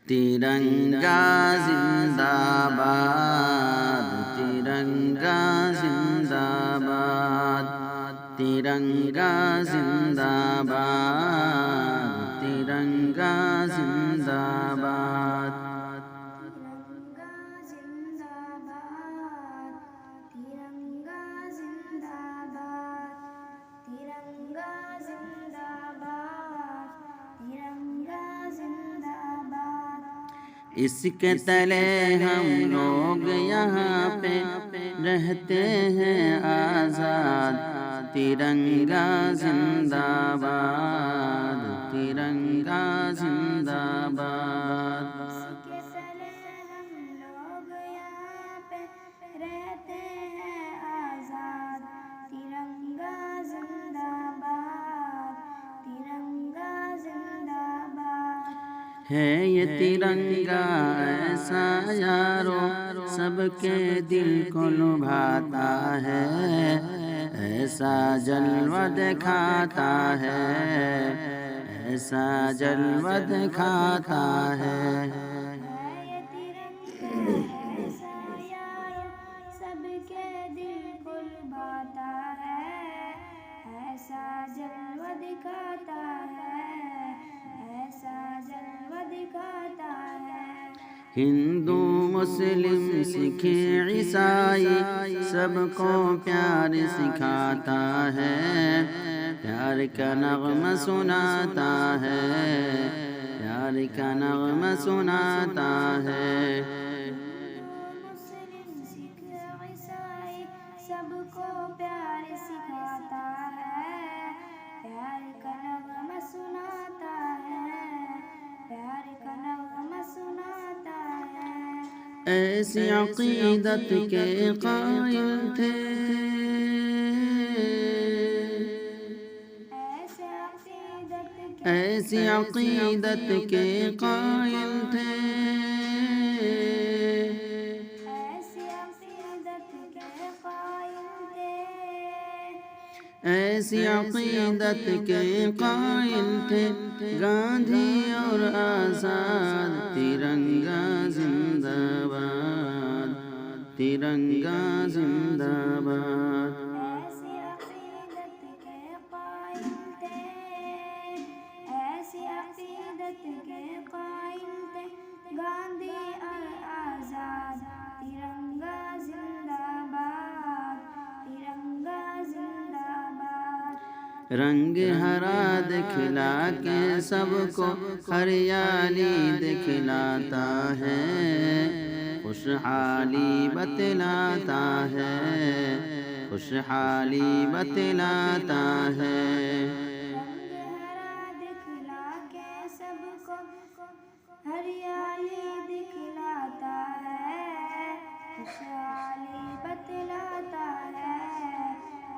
ترنگا زندہ باد، ترنگا زندہ باد، ترنگا زندہ باد، ترنگا زندہ باد۔ ترنگا زندہ باد، ترنگا زندہ باد، ترنگا زندہ باد، ترنگا زندہ باد۔ اس کے تلے ہم لوگ یہاں پہ رہتے ہیں آزاد، ترنگا زندہ باد، ترنگا زندہ باد۔ اس کے تلے ہم لوگ یہاں پہ رہتے ہیں آزاد، ترنگا زندہ باد، ترنگا زندہ باد۔ ہے یہ ترنگا ایسا یارو سب کے دل کو لبھاتا ہے، ایسا جلوہ دکھاتا ہے، ایسا جلوہ دکھاتا ہے۔ یہ ترنگا ایسا یارو سب کے دل کو لبھاتا ہے، ایسا جلوہ دکھاتا ہے، ایسا جلوہ دکھاتا ہے۔ ہندو مسلم سکھ عیسائی سب کو پیار سکھاتا ہے، پیار کا نغمہ سناتا ہے، پیار کا نغمہ سناتا ہے۔ ہندو مسلم سکھ عیسائی سب کو پیار سکھاتا ہے، پیار کا نغمہ سناتا ہے، پیار کا نغمہ سناتا ہے۔ ایسی عقیدت کے قائل تھے، ایسی عقیدت کے قائل تھے، ایسی عقیدت کے قائل تھے، ایسی عقیدت کے قائل تھے، گاندھی اور آزاد، ترنگا زندہ باد، ترنگا زندہ باد۔ ایسی عقیدت کے قائل تھے، ایسی عقیدت کے قائل تھے، گاندھی اور آزاد، ترنگا زندہ باد، ترنگا زندہ باد۔ رنگ ہرا دکھلا کے سب کو ہریالی دکھلاتا ہے، خوشحالی بتلاتا ہے، خوشحالی بتلاتا ہے۔ رنگ ہرا دکھلا کے سب کو ہریالی دکھلاتا ہے، خوشحالی بتلاتا ہے،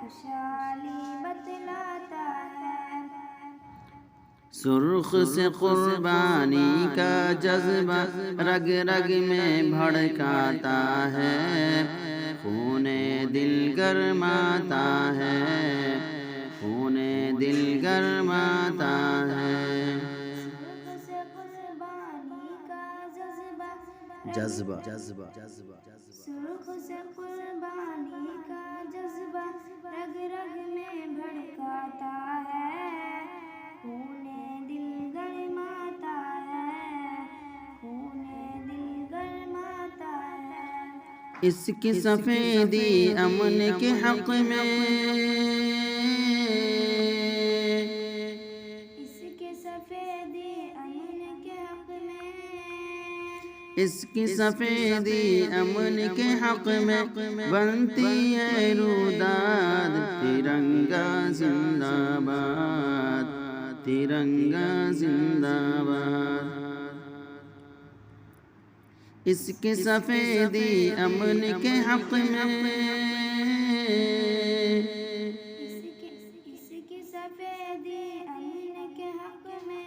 خوشحالی بتلاتا ہے۔ سرخ سے قربانی کا جذبہ رگ رگ میں بھڑکاتا ہے، خون دل گرماتا ہے، خون دل گرماتا ہے۔ سرخ سے قربانی کا جذبہ سرخ سے قربانی کا جذبہ رگ رگ میں بھڑکاتا ہے، خون دل گرماتا ہے، خون دل گرماتا ہے۔ اس کی سفیدی امن کے حق میں، اس کی سفیدی امن کے حق میں، اس کی سفیدی امن کے حق میں بنتی ہے روداد، ترنگا زندہ باد، ترنگا زندہ باد۔ اس کی سفیدی امن کے حق میں، اس کی سفیدی امن کے حق میں،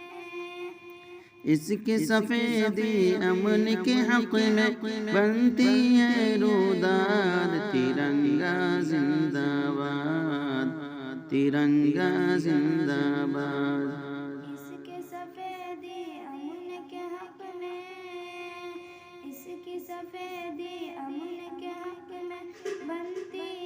اس کی سفیدی امن کے حق میں بنتی ہے روداد، ترنگا زندہ باد، ترنگا زندہ باد۔ اس کے سفیدی امن کے حق میں، کی سفیدی امن کے حق میں بنتی